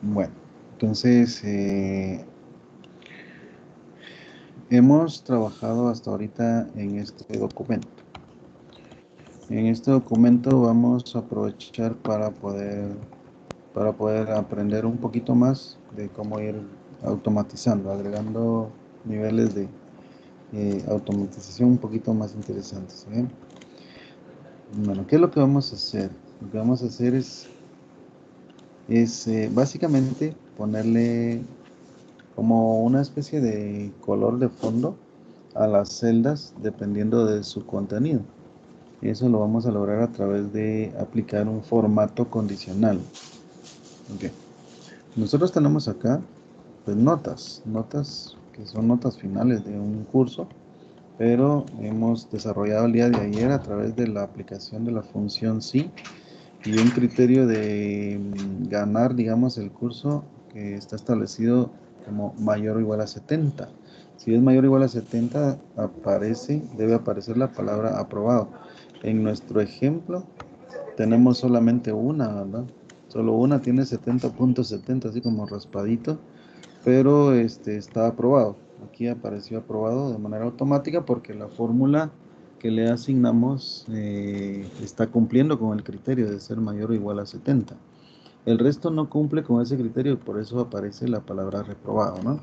Bueno, entonces hemos trabajado hasta ahorita en este documento. En este documento vamos a aprovechar para poder aprender un poquito más de cómo ir automatizando, agregando niveles de automatización un poquito más interesantes. ¿Eh? Bueno, ¿qué es lo que vamos a hacer? Lo que vamos a hacer es básicamente ponerle como una especie de color de fondo a las celdas dependiendo de su contenido. Eso lo vamos a lograr a través de aplicar un formato condicional. Okay. Nosotros tenemos acá pues notas que son notas finales de un curso, pero hemos desarrollado el día de ayer a través de la aplicación de la función sí y un criterio de ganar, digamos, el curso que está establecido como mayor o igual a 70. Si es mayor o igual a 70, debe aparecer la palabra aprobado. En nuestro ejemplo, tenemos solamente una, ¿verdad? Solo una tiene 70.70, así como raspadito, pero está aprobado. Aquí apareció aprobado de manera automática porque la fórmula que le asignamos está cumpliendo con el criterio de ser mayor o igual a 70. El resto no cumple con ese criterio, por eso aparece la palabra reprobado, ¿no?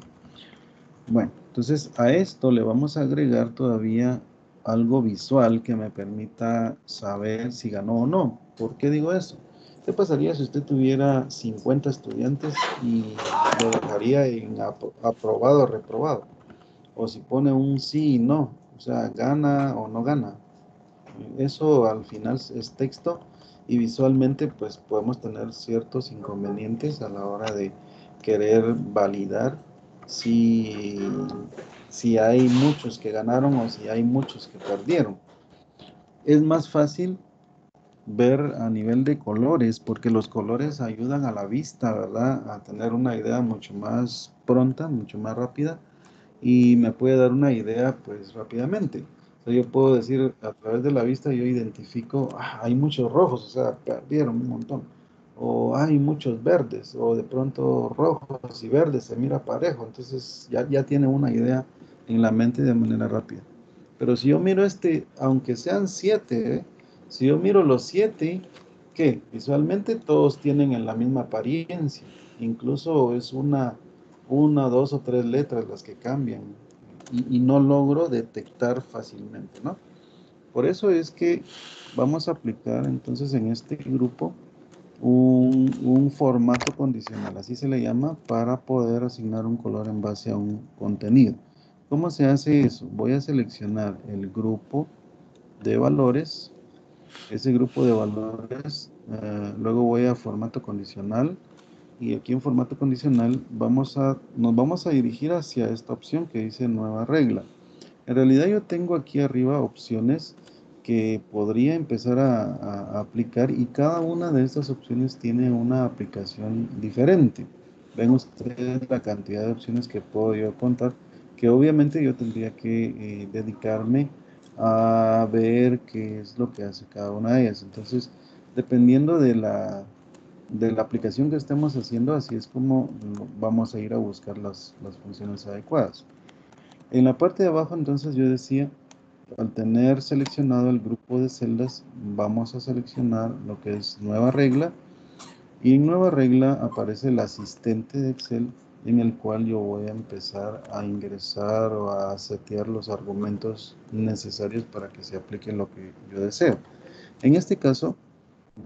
Bueno, entonces a esto le vamos a agregar todavía algo visual que me permita saber si ganó o no. ¿Por qué digo eso? ¿Qué pasaría si usted tuviera 50 estudiantes y lo dejaría en aprobado o reprobado? O si pone un sí y no, o sea, gana o no gana. Eso al final es texto y visualmente pues podemos tener ciertos inconvenientes a la hora de querer validar si, si hay muchos que ganaron o si hay muchos que perdieron. Es más fácil ver a nivel de colores porque los colores ayudan a la vista, ¿verdad? A tener una idea mucho más pronta, mucho más rápida y me puede dar una idea pues rápidamente. O sea, yo puedo decir a través de la vista, yo identifico, hay muchos rojos, o sea, perdieron un montón. O hay muchos verdes, o de pronto rojos y verdes se mira parejo. Entonces ya tiene una idea en la mente de manera rápida. Pero si yo miro aunque sean siete, si yo miro los siete, ¿qué? Visualmente todos tienen en la misma apariencia. Incluso es una, dos o tres letras las que cambian y no logro detectar fácilmente, ¿no? Por eso es que vamos a aplicar entonces en este grupo un formato condicional, así se le llama, para poder asignar un color en base a un contenido. ¿Cómo se hace eso? Voy a seleccionar el grupo de valores, ese grupo de valores, luego voy a formato condicional y aquí en formato condicional nos vamos a dirigir hacia esta opción que dice nueva regla. En realidad yo tengo aquí arriba opciones que podría empezar a aplicar y cada una de estas opciones tiene una aplicación diferente. Ven ustedes la cantidad de opciones que puedo yo contar, que obviamente yo tendría que dedicarme a ver qué es lo que hace cada una de ellas. Entonces, dependiendo de la aplicación que estemos haciendo, así es como vamos a ir a buscar las funciones adecuadas. En la parte de abajo, entonces yo decía, al tener seleccionado el grupo de celdas, vamos a seleccionar lo que es nueva regla. Y en nueva regla aparece el asistente de Excel en el cual yo voy a empezar a ingresar o a setear los argumentos necesarios para que se aplique lo que yo deseo. En este caso,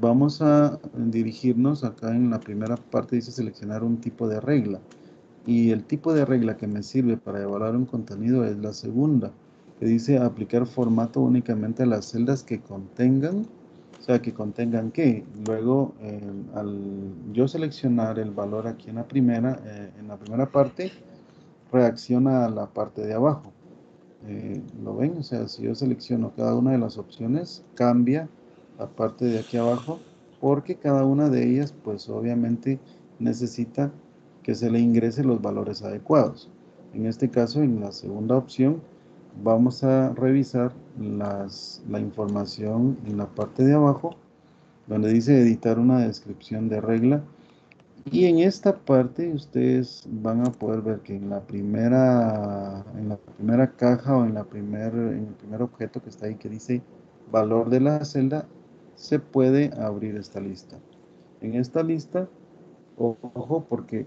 vamos a dirigirnos acá en la primera parte, dice seleccionar un tipo de regla. Y el tipo de regla que me sirve para evaluar un contenido es la segunda, que dice aplicar formato únicamente a las celdas que contengan, o sea, que contengan qué. Luego, al yo seleccionar el valor aquí en la primera parte, reacciona a la parte de abajo. ¿Lo ven? O sea, si yo selecciono cada una de las opciones, cambia la parte de aquí abajo, porque cada una de ellas, pues obviamente necesita que se le ingrese los valores adecuados. En este caso, en la segunda opción, vamos a revisar la información en la parte de abajo, donde dice editar una descripción de regla Y en esta parte ustedes van a poder ver que en la primera caja o en el primer objeto que está ahí que dice valor de la celda, se puede abrir esta lista. En esta lista, ojo, porque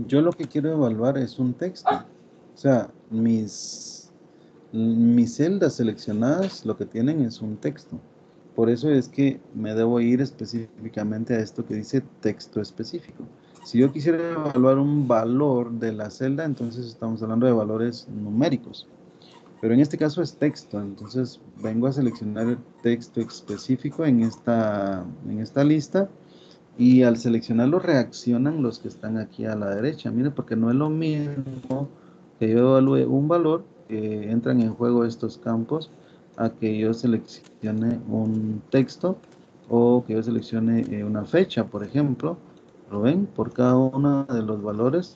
yo lo que quiero evaluar es un texto. O sea, mis celdas seleccionadas lo que tienen es un texto. Por eso es que me debo ir específicamente a esto que dice texto específico. Si yo quisiera evaluar un valor de la celda, entonces estamos hablando de valores numéricos. Pero en este caso es texto, entonces vengo a seleccionar el texto específico en esta lista y al seleccionarlo reaccionan los que están aquí a la derecha. Mire, porque no es lo mismo que yo evalúe un valor, que entran en juego estos campos, a que yo seleccione un texto o que yo seleccione una fecha, por ejemplo. ¿Lo ven? Por cada uno de los valores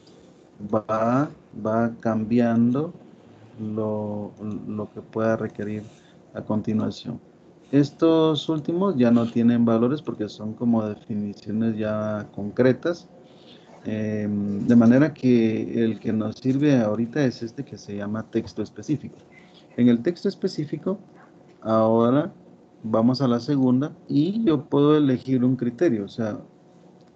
va cambiando lo que pueda requerir a continuación. Estos últimos ya no tienen valores porque son como definiciones ya concretas. De manera que el que nos sirve ahorita es este que se llama texto específico. En el texto específico, ahora vamos a la segunda y yo puedo elegir un criterio. O sea,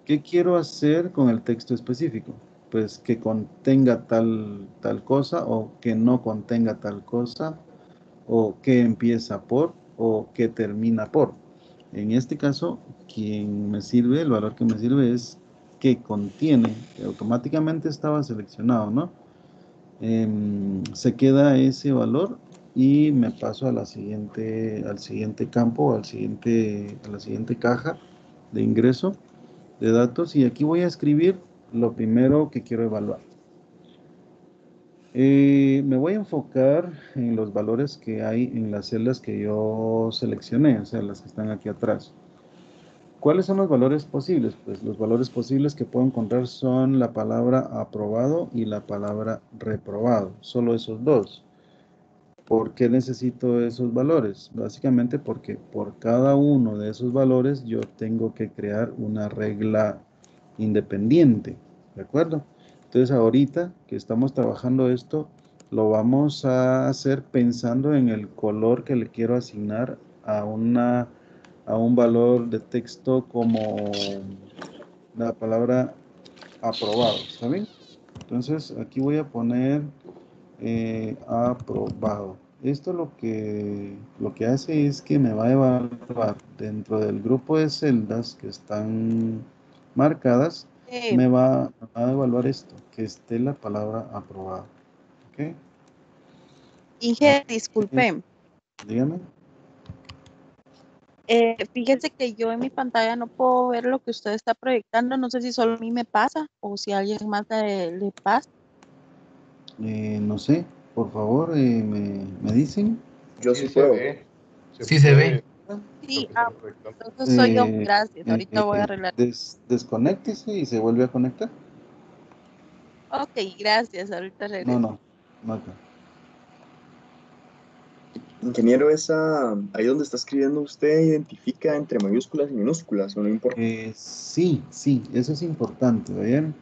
¿qué quiero hacer con el texto específico? Pues que contenga tal cosa o que no contenga tal cosa o que empieza por o que termina por. En este caso, quien me sirve, el valor que me sirve es que contiene, que automáticamente estaba seleccionado, ¿no? Se queda ese valor y me paso al siguiente campo, a la siguiente caja de ingreso de datos y aquí voy a escribir lo primero que quiero evaluar. Me voy a enfocar en los valores que hay en las celdas que yo seleccioné, o sea, las que están aquí atrás. ¿Cuáles son los valores posibles? Pues los valores posibles que puedo encontrar son la palabra aprobado y la palabra reprobado, solo esos dos. ¿Por qué necesito esos valores? Básicamente porque por cada uno de esos valores yo tengo que crear una regla independiente, ¿de acuerdo? Entonces ahorita que estamos trabajando esto, lo vamos a hacer pensando en el color que le quiero asignar a un valor de texto como la palabra aprobado, ¿está bien? Entonces aquí voy a poner aprobado. Esto lo que hace es que me va a evaluar dentro del grupo de celdas que están marcadas, me va a evaluar esto, que esté la palabra aprobado. ¿Ok? Inge, disculpe. Dígame. Fíjese que yo en mi pantalla no puedo ver lo que usted está proyectando. No sé si solo a mí me pasa o si a alguien más le pasa. No sé, por favor, me dicen. Yo sí puedo. Sí se ve. Sí, entonces soy yo. Gracias. Ahorita voy a arreglar. Desconéctese y se vuelve a conectar. Ok, gracias. Ahorita No, regreso. no, no acá. Ingeniero, ahí donde está escribiendo usted identifica entre mayúsculas y minúsculas, ¿o no importa? Sí, sí, eso es importante, ¿ven?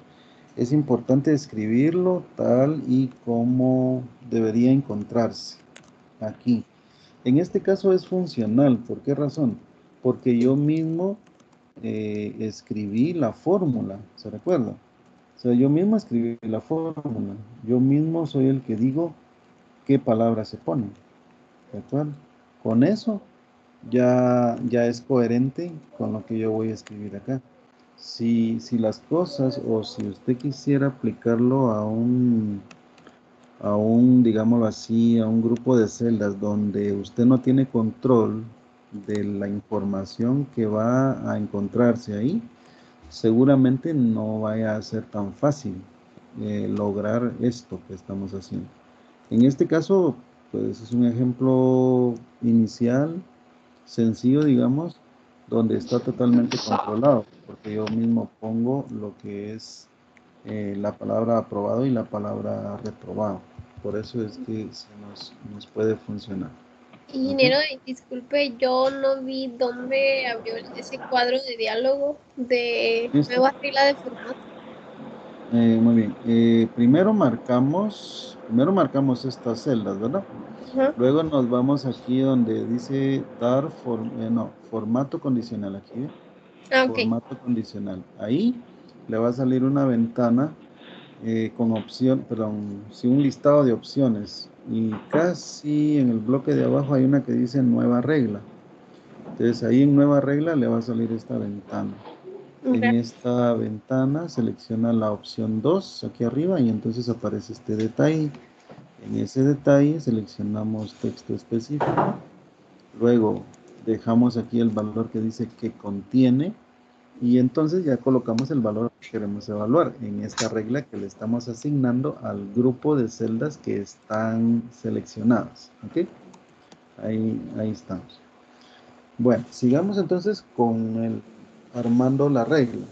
Es importante escribirlo tal y como debería encontrarse aquí. En este caso es funcional. ¿Por qué razón? Porque yo mismo escribí la fórmula, ¿se recuerda? O sea, yo mismo escribí la fórmula. Yo mismo soy el que digo qué palabras se ponen, ¿de acuerdo? Con eso ya es coherente con lo que yo voy a escribir acá. Si las cosas o si usted quisiera aplicarlo digámoslo así, a un grupo de celdas donde usted no tiene control de la información que va a encontrarse ahí, seguramente no vaya a ser tan fácil lograr esto que estamos haciendo. En este caso, pues es un ejemplo inicial, sencillo, digamos, donde está totalmente controlado, porque yo mismo pongo lo que es la palabra aprobado y la palabra reprobado. Por eso es que nos puede funcionar. Ingeniero, disculpe, yo no vi dónde abrió ese cuadro de diálogo de Listo. nueva regla de formato. Muy bien. Primero marcamos estas celdas, ¿verdad? Ajá. Luego nos vamos aquí donde dice dar formato condicional. Aquí, ¿ve? Ah, ok. Formato condicional. Ahí le va a salir una ventana con opción, perdón, sí, un listado de opciones. Y casi en el bloque de abajo hay una que dice nueva regla. Entonces ahí en nueva regla le va a salir esta ventana. Ok. En esta ventana selecciona la opción 2 aquí arriba y entonces aparece este detalle. En ese detalle seleccionamos texto específico. Luego dejamos aquí el valor que dice que contiene y entonces ya colocamos el valor que queremos evaluar en esta regla que le estamos asignando al grupo de celdas que están seleccionadas. ¿Ok? Ahí estamos. Bueno, sigamos entonces con armando la regla.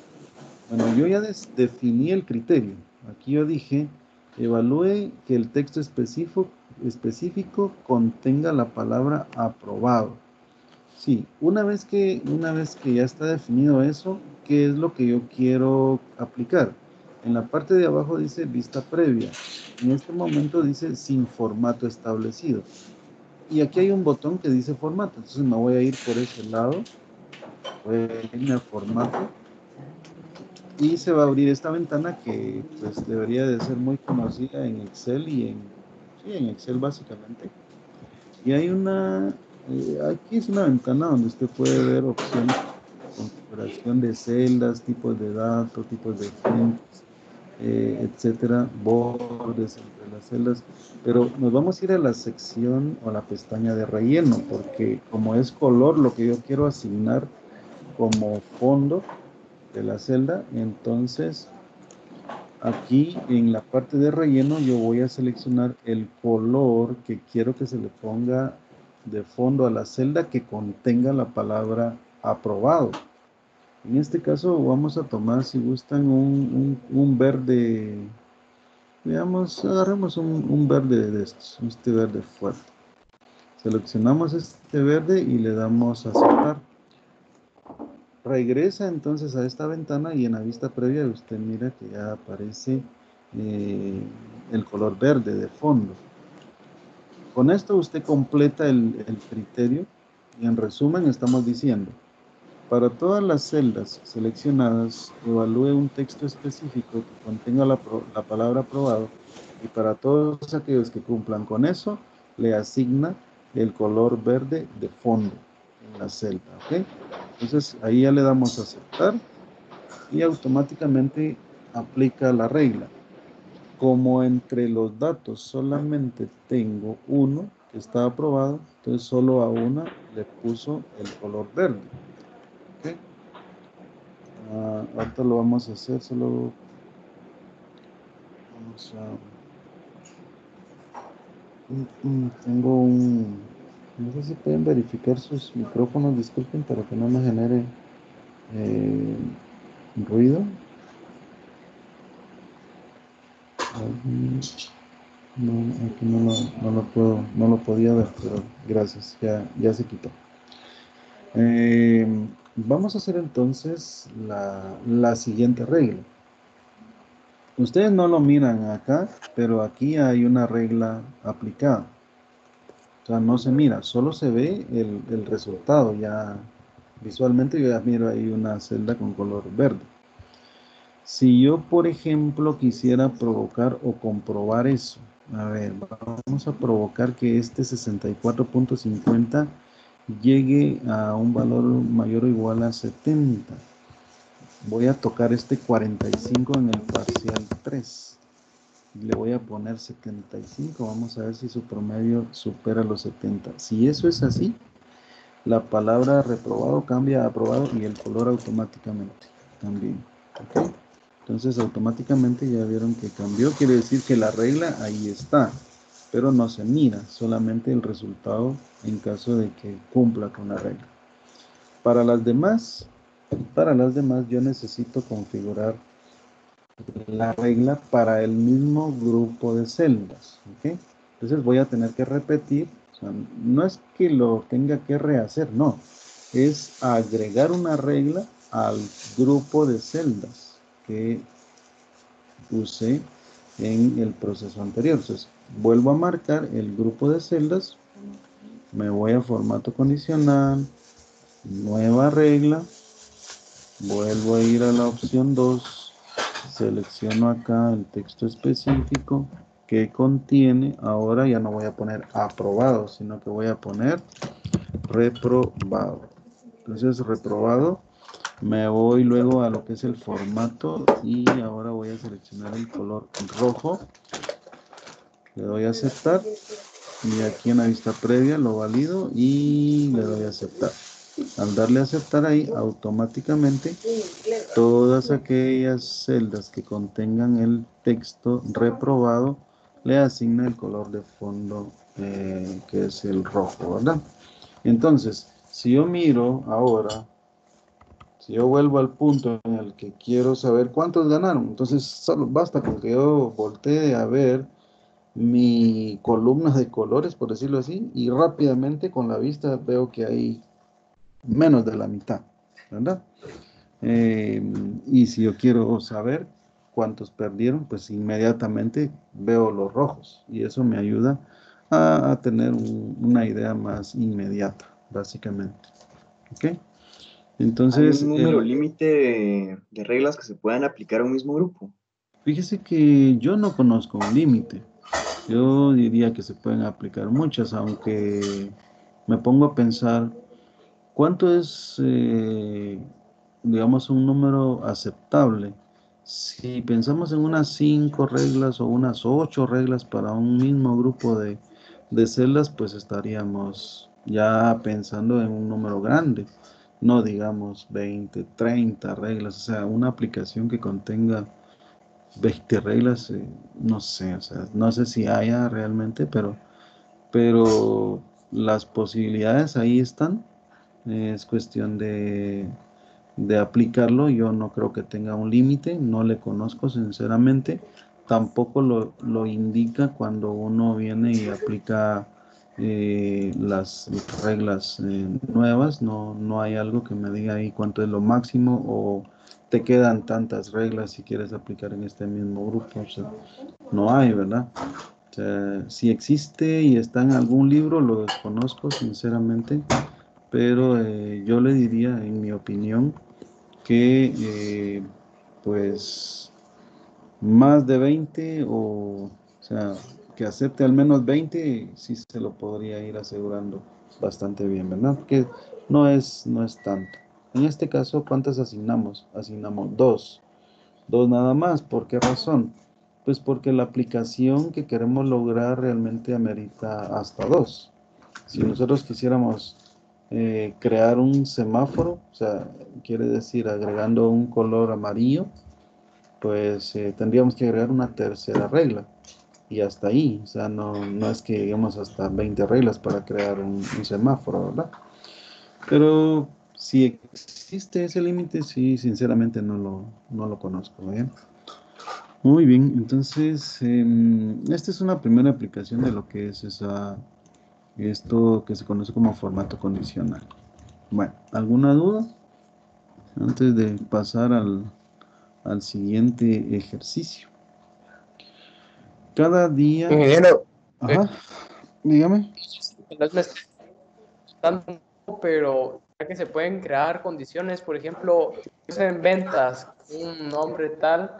Bueno, yo ya definí el criterio. Aquí yo dije, evalúe que el texto específico contenga la palabra aprobado. Sí, una vez que ya está definido eso, ¿qué es lo que yo quiero aplicar? En la parte de abajo dice vista previa. En este momento dice sin formato establecido. Y aquí hay un botón que dice formato. Entonces me voy a ir por ese lado. Voy a irme a formato. Y se va a abrir esta ventana que pues debería de ser muy conocida en Excel en Excel básicamente. Y hay aquí es una ventana donde usted puede ver opciones de configuración de celdas, tipos de datos, tipos de fuentes, etcétera, bordes entre las celdas. Pero nos vamos a ir a la sección o la pestaña de relleno, porque como es color lo que yo quiero asignar como fondo de la celda, entonces aquí en la parte de relleno yo voy a seleccionar el color que quiero que se le ponga de fondo a la celda que contenga la palabra aprobado. En este caso vamos a tomar, si gustan, un verde, digamos, agarremos un verde de estos, este verde fuerte. Seleccionamos este verde y le damos a aceptar. Regresa entonces a esta ventana y en la vista previa usted mira que ya aparece el color verde de fondo. Con esto usted completa el criterio y en resumen estamos diciendo, para todas las celdas seleccionadas evalúe un texto específico que contenga la palabra aprobado y para todos aquellos que cumplan con eso le asigna el color verde de fondo en la celda. ¿Ok? Entonces ahí ya le damos a aceptar y automáticamente aplica la regla. Como entre los datos solamente tengo uno que está aprobado, entonces solo a una le puso el color verde. ¿Okay? Ahorita lo vamos a hacer, solo vamos a... tengo no sé si pueden verificar sus micrófonos, disculpen, para que no me genere ruido. No, aquí no lo podía ver, pero gracias, ya se quitó. Vamos a hacer entonces la siguiente regla. Ustedes no lo miran acá, pero aquí hay una regla aplicada. O sea, no se mira, solo se ve el resultado. Ya visualmente yo ya miro ahí una celda con color verde. Si yo, por ejemplo, quisiera provocar o comprobar eso, a ver, vamos a provocar que este 64.50 llegue a un valor mayor o igual a 70. Voy a tocar este 45 en el parcial 3. Le voy a poner 75. Vamos a ver si su promedio supera los 70. Si eso es así, la palabra reprobado cambia a aprobado y el color automáticamente también. ¿Ok? Entonces automáticamente ya vieron que cambió. Quiere decir que la regla ahí está, pero no se mira, solamente el resultado en caso de que cumpla con la regla. Para las demás yo necesito configurar la regla para el mismo grupo de celdas. ¿Ok? Entonces voy a tener que repetir O sea, no es que lo tenga que rehacer, no. Es agregar una regla al grupo de celdas que usé en el proceso anterior. Entonces, vuelvo a marcar el grupo de celdas, me voy a formato condicional, nueva regla, vuelvo a ir a la opción 2, selecciono acá el texto específico que contiene, ahora ya no voy a poner aprobado, sino que voy a poner reprobado. Entonces, reprobado, me voy luego a lo que es el formato y ahora voy a seleccionar el color rojo, le doy a aceptar y aquí en la vista previa lo valido y le doy a aceptar. Al darle a aceptar ahí, automáticamente todas aquellas celdas que contengan el texto reprobado le asigna el color de fondo que es el rojo, ¿verdad? Entonces, si yo miro ahora, si yo vuelvo al punto en el que quiero saber cuántos ganaron, entonces solo basta con que yo voltee a ver mi columna de colores, por decirlo así, y rápidamente con la vista veo que hay menos de la mitad, ¿verdad? Y si yo quiero saber cuántos perdieron, pues inmediatamente veo los rojos y eso me ayuda a tener una idea más inmediata, básicamente. ¿Ok? ¿Hay Entonces, un número límite de reglas que se puedan aplicar a un mismo grupo? fíjese que yo no conozco un límite. Yo diría que se pueden aplicar muchas, aunque me pongo a pensar cuánto es, digamos, un número aceptable. Si pensamos en unas 5 reglas o unas 8 reglas para un mismo grupo de celdas, pues estaríamos ya pensando en un número grande, no digamos 20, 30 reglas, o sea, una aplicación que contenga 20 reglas, no sé, o sea, no sé si haya realmente, pero las posibilidades ahí están. Es cuestión de aplicarlo. Yo no creo que tenga un límite, no le conozco sinceramente. Tampoco lo indica cuando uno viene y aplica las reglas nuevas. No, no hay algo que me diga ahí cuánto es lo máximo o te quedan tantas reglas si quieres aplicar en este mismo grupo. O sea, no hay, ¿verdad? O sea, si existe y está en algún libro, lo desconozco sinceramente, pero yo le diría, en mi opinión, que pues más de 20 o sea, que acepte al menos 20, sí se lo podría ir asegurando bastante bien, ¿verdad? Porque no es tanto. En este caso, ¿cuántas asignamos? Asignamos dos. Dos nada más. ¿Por qué razón? Pues porque la aplicación que queremos lograr realmente amerita hasta dos. Si nosotros quisiéramos crear un semáforo, o sea, quiere decir agregando un color amarillo, pues tendríamos que agregar una tercera regla. Y hasta ahí, o sea, no es que lleguemos hasta 20 reglas para crear un semáforo, ¿verdad? Pero si existe ese límite, sí, sinceramente no lo conozco, ¿bien? Muy bien, entonces, esta es una primera aplicación de lo que es esto que se conoce como formato condicional. Bueno, ¿alguna duda? Antes de pasar al siguiente ejercicio. Cada día... Ingeniero, Ajá, dígame. no es me está asustando, pero ya que se pueden crear condiciones, por ejemplo, en ventas, un nombre tal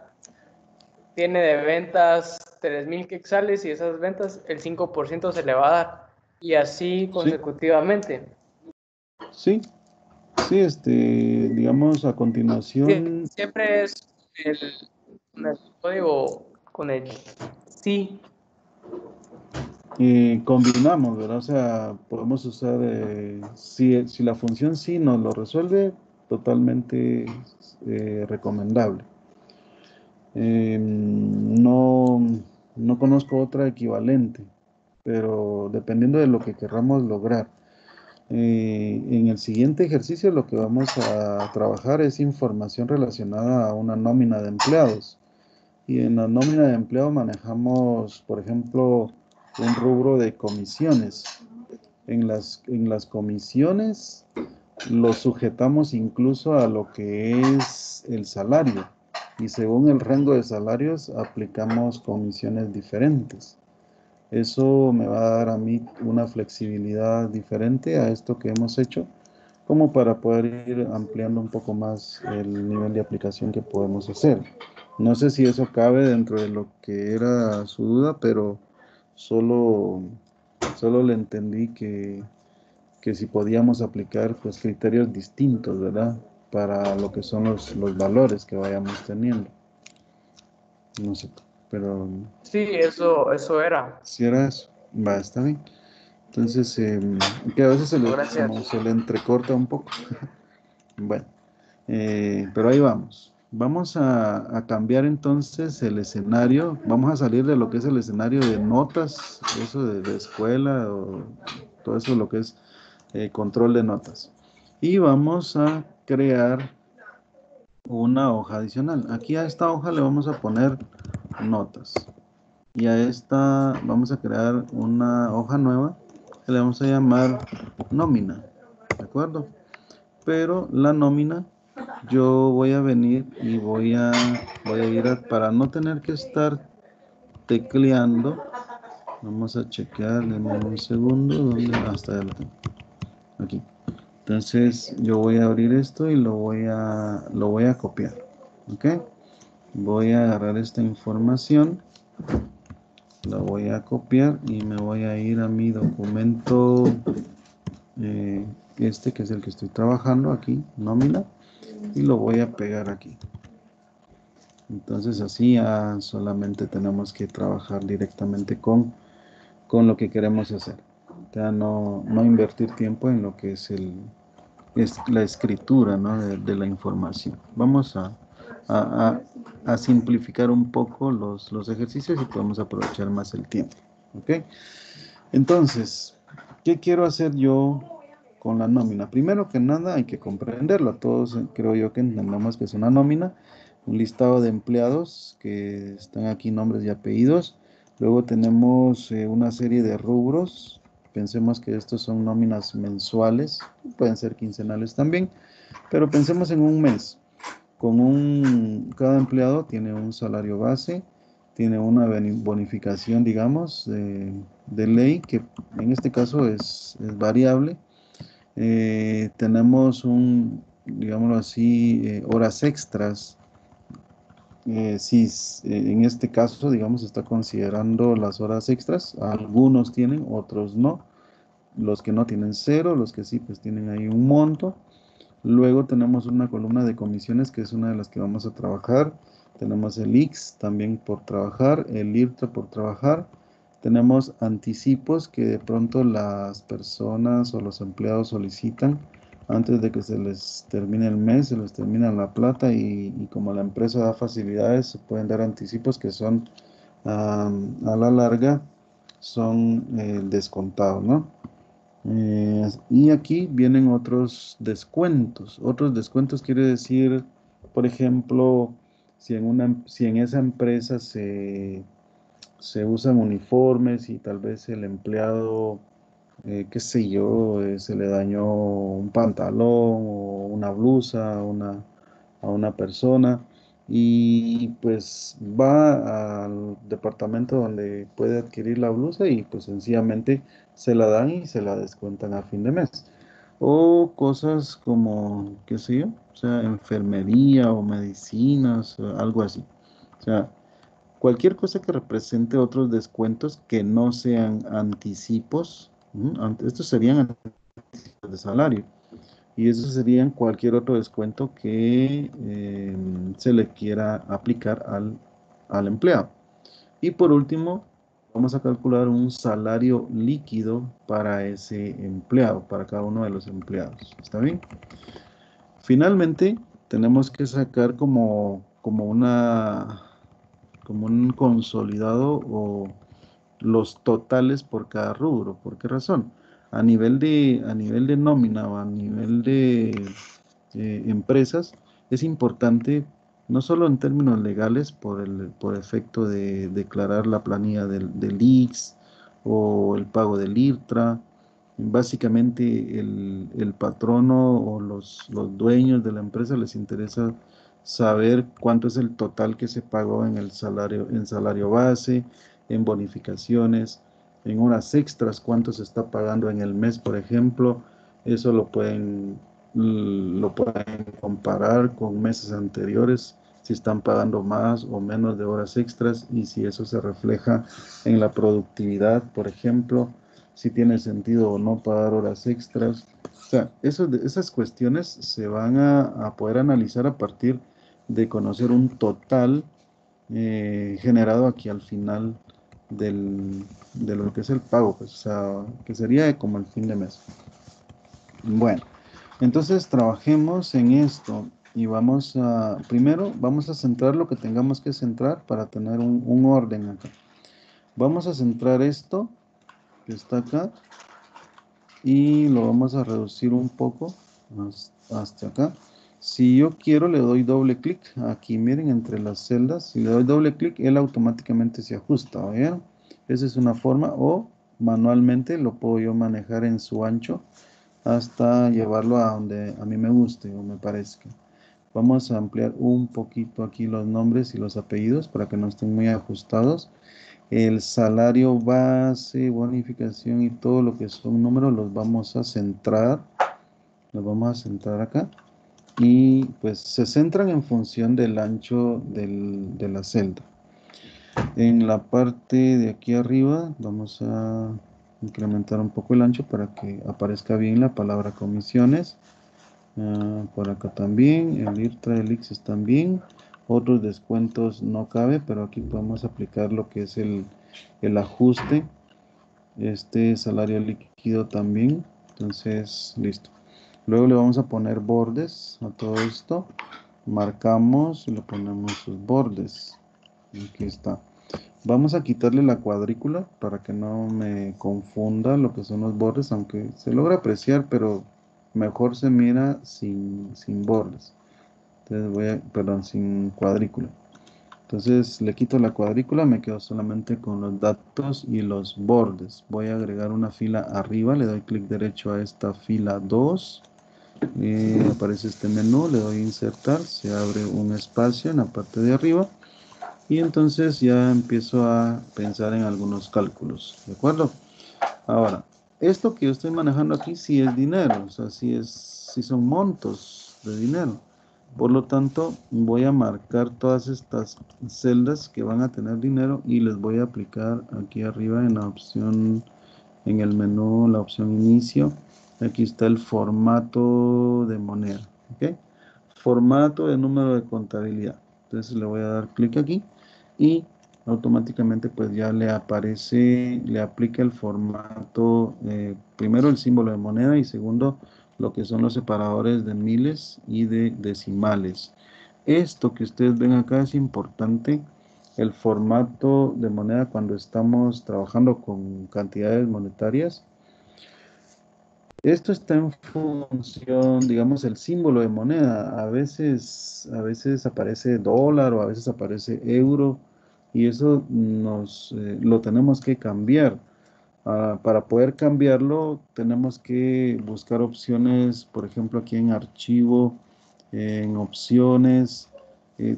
tiene de ventas 3,000 quetzales y esas ventas el 5% se le va a dar y así consecutivamente. Sí, sí, digamos a continuación, Siempre es con el código, con el sí. combinamos, ¿verdad? O sea, podemos usar, si la función sí nos lo resuelve, totalmente recomendable. No conozco otra equivalente, pero dependiendo de lo que queramos lograr. En el siguiente ejercicio lo que vamos a trabajar es información relacionada a una nómina de empleados. Y en la nómina de empleo manejamos, por ejemplo, un rubro de comisiones. en las comisiones lo sujetamos incluso a lo que es el salario. Y según el rango de salarios, aplicamos comisiones diferentes. Eso me va a dar a mí una flexibilidad diferente a esto que hemos hecho, como para poder ir ampliando un poco más el nivel de aplicación que podemos hacer. No sé si eso cabe dentro de lo que era su duda, pero solo le entendí que si podíamos aplicar pues criterios distintos, ¿verdad? Para lo que son los valores que vayamos teniendo. No sé, pero Sí, eso era. si era eso, va, está bien. Entonces, que a veces Gracias. como se le entrecorta un poco. Bueno, pero ahí vamos. Vamos a cambiar entonces el escenario. Vamos a salir de lo que es el escenario de notas, eso de escuela, o todo eso, lo que es control de notas. Y vamos a crear una hoja adicional. Aquí a esta hoja le vamos a poner notas. Y a esta vamos a crear una hoja nueva que le vamos a llamar nómina. ¿De acuerdo? Pero la nómina yo voy a venir y voy a ir para no tener que estar tecleando. Vamos a chequear en un segundo. ¿Dónde? Hasta ya lo tengo. Aquí. Entonces yo voy a abrir esto y lo voy a copiar. ¿Ok? Voy a agarrar esta información, la voy a copiar y me voy a ir a mi documento, este que es el que estoy trabajando aquí, nómina, y lo voy a pegar aquí. Entonces así ya solamente tenemos que trabajar directamente con lo que queremos hacer. Ya no invertir tiempo en lo que es la escritura, ¿no? de la información. Vamos a simplificar un poco los ejercicios y podemos aprovechar más el tiempo. ¿Ok? Entonces, ¿qué quiero hacer yo con la nómina? Primero que nada hay que comprenderlo. Todos creo yo que entendemos que es una nómina, un listado de empleados que están aquí, nombres y apellidos. Luego tenemos una serie de rubros. Pensemos que estos son nóminas mensuales, pueden ser quincenales también, pero pensemos en un mes. Cada empleado tiene un salario base, tiene una bonificación, digamos, de ley, que en este caso es variable. Tenemos digámoslo así, horas extras. Si en este caso, digamos, está considerando las horas extras, algunos tienen, otros no. Los que no tienen cero, los que sí, pues tienen ahí un monto. Luego tenemos una columna de comisiones, que es una de las que vamos a trabajar. Tenemos el IX también por trabajar, el IRTA por trabajar. Tenemos anticipos que de pronto las personas o los empleados solicitan antes de que se les termine el mes, se les termina la plata y como la empresa da facilidades, se pueden dar anticipos que son a la larga, son descontados, ¿no? Y aquí vienen otros descuentos. Otros descuentos quiere decir, por ejemplo, si en esa empresa se usan uniformes y tal vez el empleado, qué sé yo, se le dañó un pantalón o una blusa a una persona y pues va al departamento donde puede adquirir la blusa y pues sencillamente se la dan y se la descuentan a fin de mes. O cosas como, qué sé yo, o sea, enfermería o medicinas, o algo así. O sea, cualquier cosa que represente otros descuentos que no sean anticipos, estos serían anticipos de salario. Y esos serían cualquier otro descuento que se le quiera aplicar al empleado. Y por último, vamos a calcular un salario líquido para ese empleado, para cada uno de los empleados. ¿Está bien? Finalmente, tenemos que sacar como un consolidado o los totales por cada rubro. ¿Por qué razón? A nivel de nómina o a nivel de empresas, es importante, no solo en términos legales, por efecto de declarar la planilla del IX o el pago del IRTRA, Básicamente el patrono o los dueños de la empresa les interesa saber cuánto es el total que se pagó en salario base, en bonificaciones, en horas extras, cuánto se está pagando en el mes, por ejemplo. Eso lo pueden comparar con meses anteriores, si están pagando más o menos de horas extras y si eso se refleja en la productividad, por ejemplo, si tiene sentido o no pagar horas extras. O sea, esas cuestiones se van a poder analizar a partir de conocer un total generado aquí al final de lo que es el pago, pues, o sea, que sería como el fin de mes. Bueno, entonces trabajemos en esto y primero vamos a centrar lo que tengamos que centrar para tener un orden acá. Vamos a centrar esto que está acá y lo vamos a reducir un poco hasta acá. Si yo quiero, le doy doble clic aquí, miren, entre las celdas. Si le doy doble clic, él automáticamente se ajusta, ¿vieron? Esa es una forma, o manualmente lo puedo yo manejar en su ancho hasta llevarlo a donde a mí me guste o me parezca. Vamos a ampliar un poquito aquí los nombres y los apellidos para que no estén muy ajustados. El salario base, bonificación y todo lo que son números los vamos a centrar. Los vamos a centrar acá. Y pues se centran en función del ancho de la celda. En la parte de aquí arriba vamos a incrementar un poco el ancho para que aparezca bien la palabra comisiones. Por acá también, el IRTRA, el ICSES también. Otros descuentos no cabe, pero aquí podemos aplicar lo que es el ajuste. Este salario líquido también. Entonces, listo. Luego le vamos a poner bordes a todo esto. Marcamos y le ponemos sus bordes. Aquí está. Vamos a quitarle la cuadrícula para que no me confunda lo que son los bordes, aunque se logra apreciar, pero mejor se mira sin bordes. Entonces perdón, sin cuadrícula. Entonces le quito la cuadrícula, me quedo solamente con los datos y los bordes. Voy a agregar una fila arriba, le doy clic derecho a esta fila 2. Aparece este menú, le doy a insertar, se abre un espacio en la parte de arriba. Y entonces ya empiezo a pensar en algunos cálculos, ¿de acuerdo? Ahora, esto que yo estoy manejando aquí sí es dinero, o sea, sí son montos de dinero. Por lo tanto, voy a marcar todas estas celdas que van a tener dinero y les voy a aplicar aquí arriba en la opción, en el menú, la opción inicio. Aquí está el formato de moneda, ¿ok? Formato de número de contabilidad. Entonces le voy a dar clic aquí y automáticamente pues ya le aparece, le aplica el formato, primero el símbolo de moneda y segundo lo que son los separadores de miles y de decimales. Esto que ustedes ven acá es importante, el formato de moneda cuando estamos trabajando con cantidades monetarias. Esto está en función, digamos, el símbolo de moneda. A veces aparece dólar o a veces aparece euro y eso lo tenemos que cambiar. Para poder cambiarlo tenemos que buscar opciones, por ejemplo, aquí en archivo, en opciones.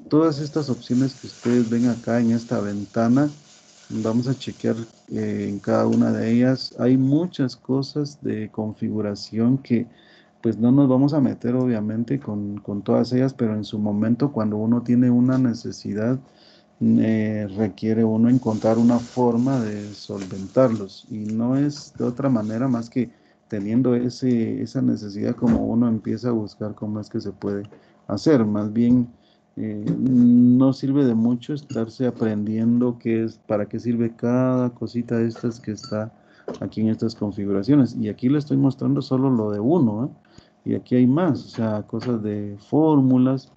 Todas estas opciones que ustedes ven acá en esta ventana, vamos a chequear en cada una de ellas. Hay muchas cosas de configuración que pues no nos vamos a meter obviamente con todas ellas, pero en su momento cuando uno tiene una necesidad, requiere uno encontrar una forma de solventarlos y no es de otra manera más que teniendo esa necesidad como uno empieza a buscar cómo es que se puede hacer. Más bien no sirve de mucho estarse aprendiendo para qué sirve cada cosita de estas que está aquí en estas configuraciones. Y aquí le estoy mostrando solo lo de uno, ¿eh? Y aquí hay más, o sea, cosas de fórmulas,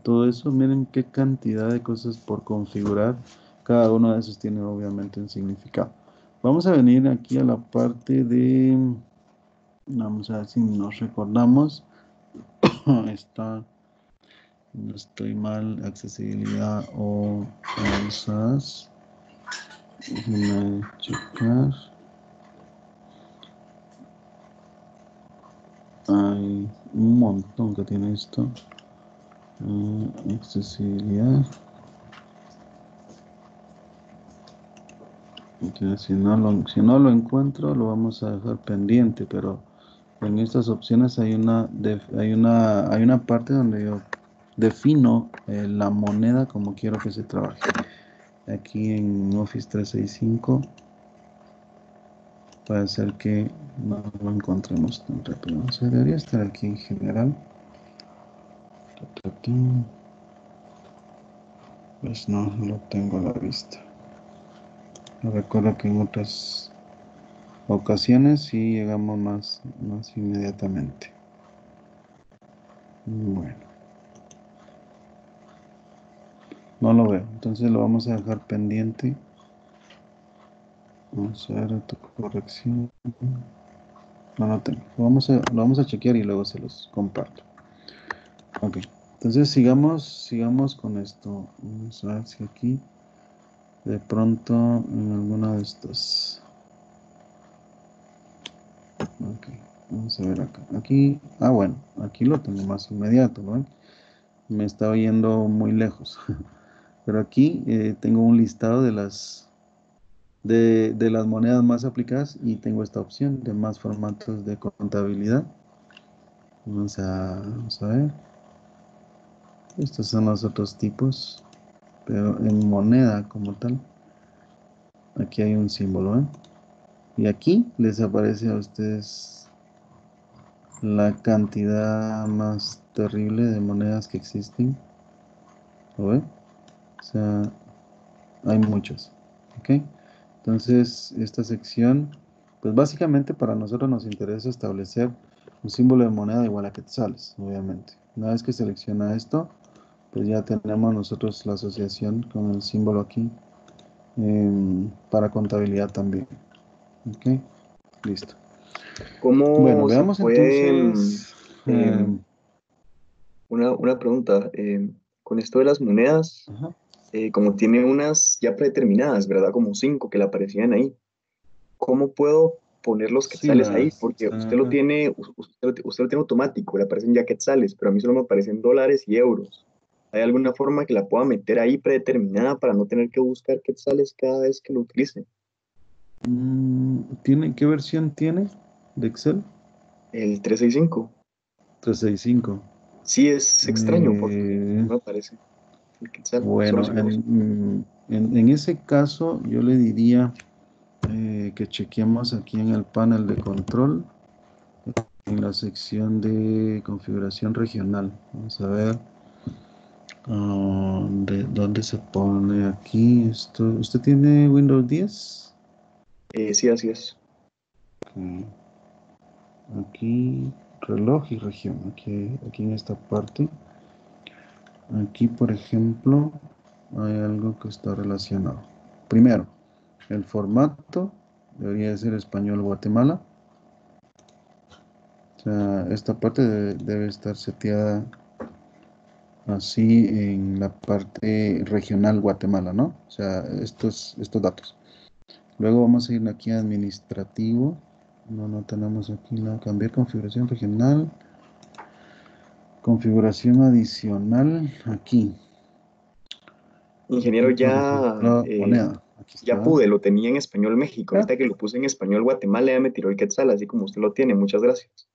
todo eso. Miren qué cantidad de cosas por configurar. Cada uno de esos tiene obviamente un significado. Vamos a venir aquí a la parte vamos a ver si nos recordamos. Está, no estoy mal, accesibilidad o finanzas. Déjenme checar. Hay un montón que tiene esto. Accesibilidad. Que si no lo encuentro, lo vamos a dejar pendiente, pero en estas opciones hay una parte donde yo defino la moneda como quiero que se trabaje. Aquí en Office 365 puede ser que no lo encontremos tan rápido. O sea, debería estar aquí en general. Pues no lo tengo a la vista. Recuerdo que en otras ocasiones sí llegamos más inmediatamente. Bueno, no lo veo, entonces lo vamos a dejar pendiente. Vamos a ver autocorrección. No lo tengo. Lo vamos a chequear y luego se los comparto. Ok, entonces sigamos con esto. Vamos a ver si aquí de pronto en alguna de estas. Ok, vamos a ver acá. Aquí, bueno, aquí lo tengo más inmediato, ¿no? Me estaba yendo muy lejos. Pero aquí tengo un listado de las monedas más aplicadas y tengo esta opción de más formatos de contabilidad. Vamos a ver. Estos son los otros tipos, pero en moneda como tal. Aquí hay un símbolo, ¿eh? Y aquí les aparece a ustedes la cantidad más terrible de monedas que existen. ¿Lo ven? O sea, hay muchos. ¿Ok? Entonces, esta sección, pues básicamente para nosotros nos interesa establecer un símbolo de moneda igual a quetzales, obviamente. Una vez que selecciona esto, pues ya tenemos nosotros la asociación con el símbolo aquí para contabilidad también. Ok, listo. Bueno, ¿Cómo se veamos puede, entonces. una pregunta, con esto de las monedas, Ajá. como tiene unas ya predeterminadas, ¿verdad? Como 5 que le aparecían ahí, ¿cómo puedo poner los Sí, quetzales ahí? Porque usted lo ajá. tiene, usted lo tiene automático, le aparecen ya quetzales, pero a mí solo me aparecen dólares y euros. ¿Hay alguna forma que la pueda meter ahí predeterminada para no tener que buscar quetzales cada vez que lo utilice? ¿Qué versión tiene de Excel? El 365. 365. Sí, es extraño porque Eh, no me aparece el quetzal, solo bueno, si lo uso. en ese caso yo le diría que chequeemos aquí en el panel de control, en la sección de configuración regional. Vamos a ver dónde se pone aquí esto. ¿Usted tiene Windows 10? Sí, así es. Ok. Aquí, reloj y región, aquí en esta parte. Aquí, por ejemplo, hay algo que está relacionado. Primero, el formato debería ser español Guatemala. O sea, esta parte debe estar seteada así en la parte regional Guatemala, ¿no? O sea, estos datos. Luego vamos a ir aquí a administrativo. No tenemos aquí la cambiar configuración regional. Configuración adicional aquí. Ingeniero, Aquí, por ejemplo, moneda. Aquí ya está. pude, lo tenía en español México. Ah, Ahorita que lo puse en español Guatemala ya me tiró el quetzal, así como usted lo tiene. Muchas gracias.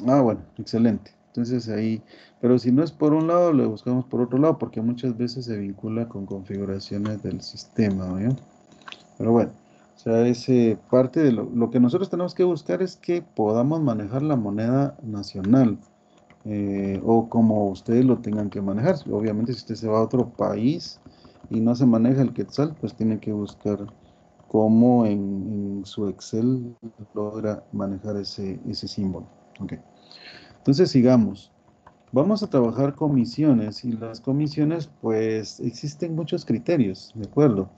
bueno, excelente. Entonces ahí, pero si no es por un lado, lo buscamos por otro lado, porque muchas veces se vincula con configuraciones del sistema, ¿no? Pero bueno, o sea, es parte de lo que nosotros tenemos que buscar es que podamos manejar la moneda nacional, o como ustedes lo tengan que manejar. Obviamente, si usted se va a otro país y no se maneja el quetzal, pues tiene que buscar cómo en su Excel logra manejar ese símbolo. Ok. Entonces sigamos. Vamos a trabajar comisiones y las comisiones, pues existen muchos criterios, ¿de acuerdo?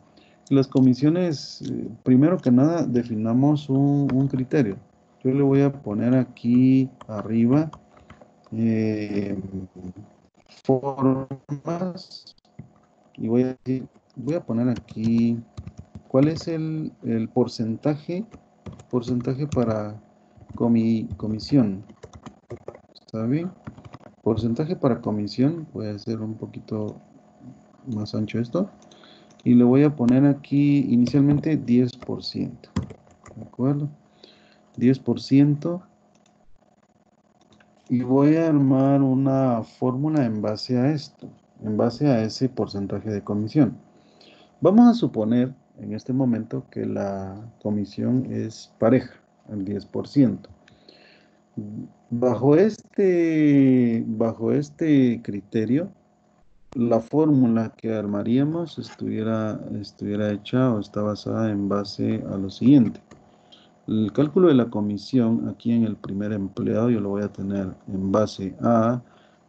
Las comisiones, primero que nada, definamos un criterio. Yo le voy a poner aquí arriba eh, formas y voy a poner aquí cuál es el porcentaje para comisión. ¿Está bien? Porcentaje para comisión, puede ser un poquito más ancho esto. Y le voy a poner aquí inicialmente 10%. ¿De acuerdo? 10%. Y voy a armar una fórmula en base a esto, en base a ese porcentaje de comisión. Vamos a suponer en este momento que la comisión es pareja, el 10%. Bajo este criterio, la fórmula que armaríamos estuviera hecha o está basada en base a lo siguiente. El cálculo de la comisión aquí en el primer empleado yo lo voy a tener en base a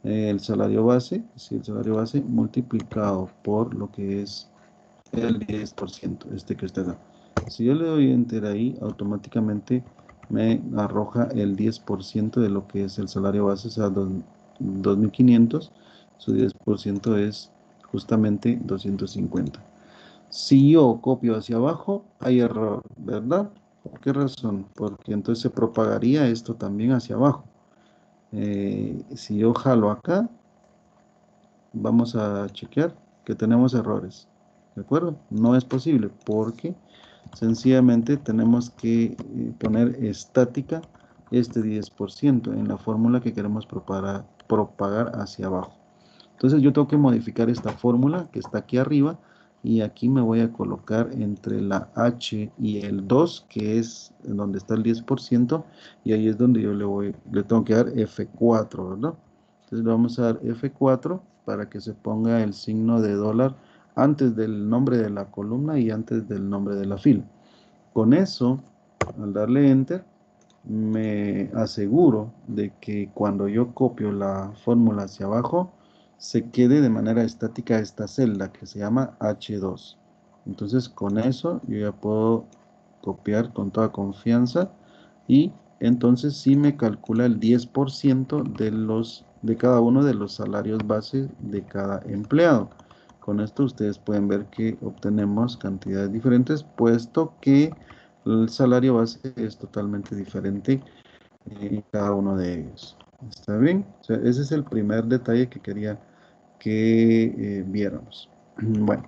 el salario base, el salario base multiplicado por lo que es el 10%, este que está acá. Si yo le doy enter ahí, automáticamente me arroja el 10% de lo que es el salario base, o sea, 2.500, su 10% es justamente 250. Si yo copio hacia abajo, hay error, ¿verdad? ¿Por qué razón? Porque entonces se propagaría esto también hacia abajo. Si yo jalo acá, vamos a chequear que tenemos errores. ¿De acuerdo? No es posible porque sencillamente tenemos que poner estática este 10% en la fórmula que queremos propagar hacia abajo. Entonces yo tengo que modificar esta fórmula que está aquí arriba y aquí me voy a colocar entre la H y el 2, que es donde está el 10%, y ahí es donde yo le tengo que dar F4, ¿verdad? Entonces le vamos a dar F4 para que se ponga el signo de dólar antes del nombre de la columna y antes del nombre de la fila. Con eso, al darle Enter, me aseguro de que cuando yo copio la fórmula hacia abajo, se quede de manera estática esta celda que se llama H2. Entonces con eso yo ya puedo copiar con toda confianza y entonces sí me calcula el 10% de cada uno de los salarios base de cada empleado. Con esto ustedes pueden ver que obtenemos cantidades diferentes, puesto que el salario base es totalmente diferente en cada uno de ellos. ¿Está bien? O sea, ese es el primer detalle que quería que viéramos. Bueno,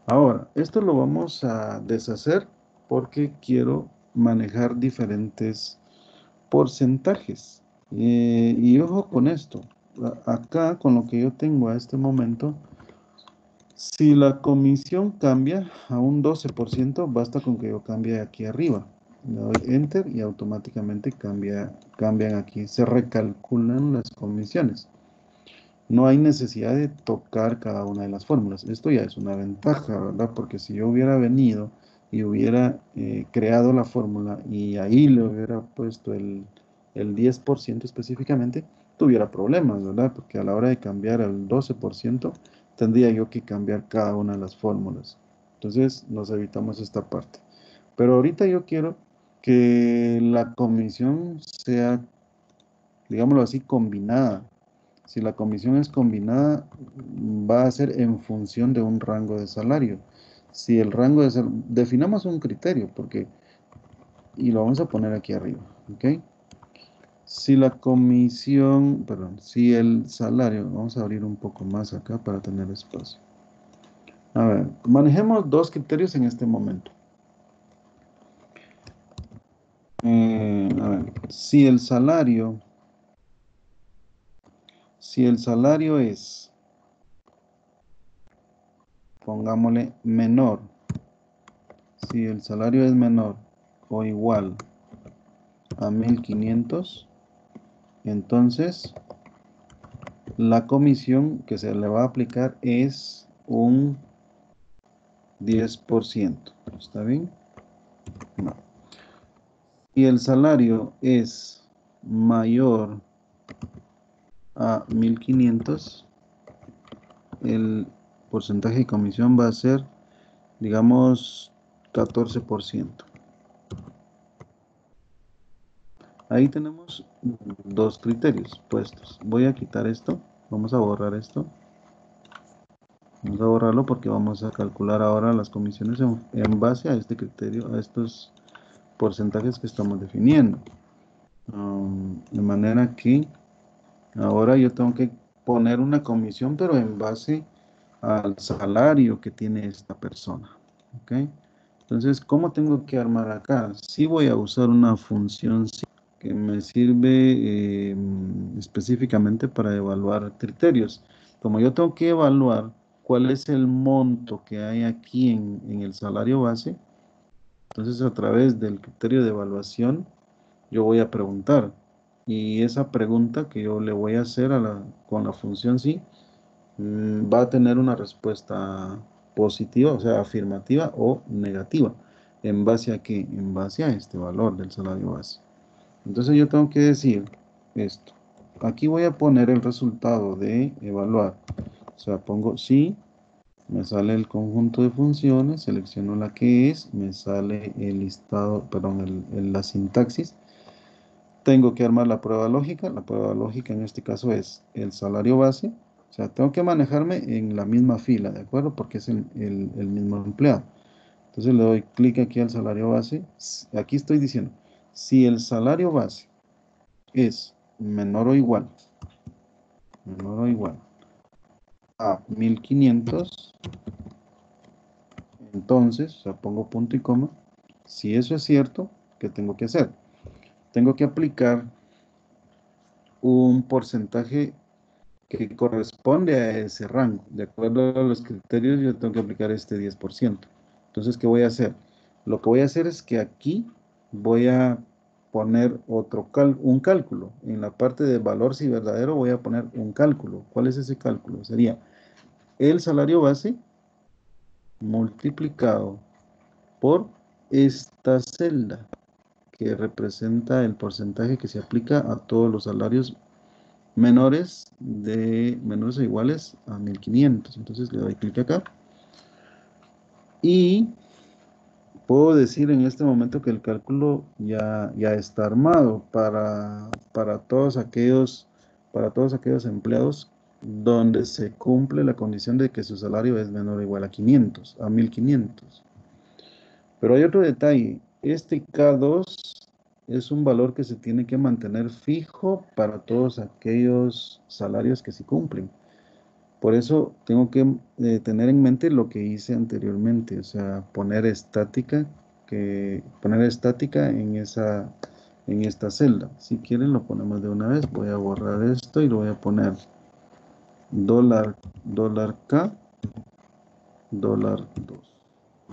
ahora, esto lo vamos a deshacer porque quiero manejar diferentes porcentajes. Y ojo con esto. Acá, con lo que yo tengo a este momento, si la comisión cambia a un 12%, basta con que yo cambie aquí arriba. Le doy Enter y automáticamente cambian aquí. Se recalculan las comisiones. No hay necesidad de tocar cada una de las fórmulas. Esto ya es una ventaja, ¿verdad? Porque si yo hubiera venido y hubiera creado la fórmula y ahí le hubiera puesto el 10% específicamente, tuviera problemas, ¿verdad? Porque a la hora de cambiar al 12%, tendría yo que cambiar cada una de las fórmulas. Entonces, nos evitamos esta parte. Pero ahorita yo quiero que la comisión sea, digámoslo así, combinada. Si la comisión es combinada, va a ser en función de un rango de salario. Si el rango de salario, definamos un criterio, y lo vamos a poner aquí arriba, ¿ok? Si la comisión, perdón, si el salario, vamos a abrir un poco más acá para tener espacio. A ver, manejemos dos criterios en este momento. A ver, si el salario es, pongámosle menor, si el salario es menor o igual a 1.500, entonces la comisión que se le va a aplicar es un 10%. ¿Está bien? No. Si el salario es mayor a 1.500, el porcentaje de comisión va a ser, digamos, 14%. Ahí tenemos dos criterios puestos. Voy a quitar esto. Vamos a borrar esto. Vamos a borrarlo porque vamos a calcular ahora las comisiones en base a este criterio, a estos porcentajes que estamos definiendo. De manera que Ahora yo tengo que poner una comisión, pero en base al salario que tiene esta persona. ¿Ok? Entonces, ¿cómo tengo que armar acá? Sí voy a usar una función sí, que me sirve específicamente para evaluar criterios. Como yo tengo que evaluar cuál es el monto que hay aquí en el salario base, entonces a través del criterio de evaluación, yo voy a preguntar. Y esa pregunta que yo le voy a hacer con la función sí, va a tener una respuesta positiva, o sea, afirmativa o negativa. ¿En base a qué? En base a este valor del salario base. Entonces yo tengo que decir esto. Aquí voy a poner el resultado de evaluar. O sea, pongo sí, me sale el conjunto de funciones, selecciono la que es, me sale el listado, perdón, la sintaxis. Tengo que armar la prueba lógica. La prueba lógica en este caso es el salario base. O sea, tengo que manejarme en la misma fila, ¿de acuerdo? Porque es el mismo empleado. Entonces le doy clic aquí al salario base. Aquí estoy diciendo, si el salario base es menor o igual a 1500, entonces, o sea, pongo punto y coma. Si eso es cierto, ¿qué tengo que hacer? Tengo que aplicar un porcentaje que corresponde a ese rango. De acuerdo a los criterios, yo tengo que aplicar este 10%. Entonces, ¿qué voy a hacer? Lo que voy a hacer es que aquí voy a poner un cálculo. En la parte de valor si verdadero voy a poner un cálculo. ¿Cuál es ese cálculo? Sería el salario base multiplicado por esta celda que representa el porcentaje que se aplica a todos los salarios menores o iguales a 1500. Entonces le doy clic acá y puedo decir en este momento que el cálculo ya está armado para todos aquellos empleados donde se cumple la condición de que su salario es menor o igual a 500, a 1500. Pero hay otro detalle, este K2 es un valor que se tiene que mantener fijo para todos aquellos salarios que sí cumplen. Por eso tengo que tener en mente lo que hice anteriormente, o sea, poner estática en esta celda. Si quieren lo ponemos de una vez. Voy a borrar esto y lo voy a poner $K, $2,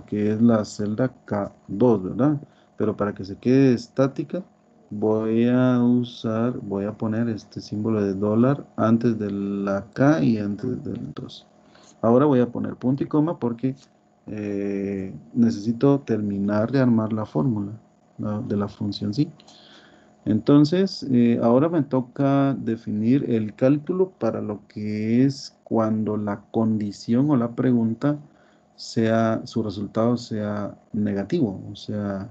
que es la celda K2, ¿verdad? Pero para que se quede estática, voy a poner este símbolo de dólar antes de la K y antes del 2. Ahora voy a poner punto y coma porque necesito terminar de armar la fórmula de la función sí. Entonces, ahora me toca definir el cálculo para lo que es cuando la condición o la pregunta su resultado sea negativo, o sea,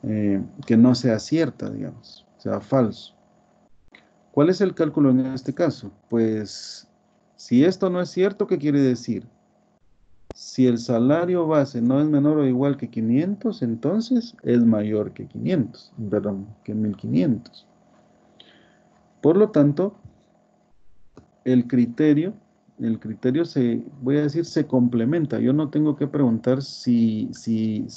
que no sea cierta, digamos, sea falso. ¿Cuál es el cálculo en este caso? Pues, si esto no es cierto, ¿qué quiere decir? Si el salario base no es menor o igual que 500, entonces es mayor que 500, perdón, que 1500. Por lo tanto, el criterio voy a decir, se complementa. Yo no tengo que preguntar si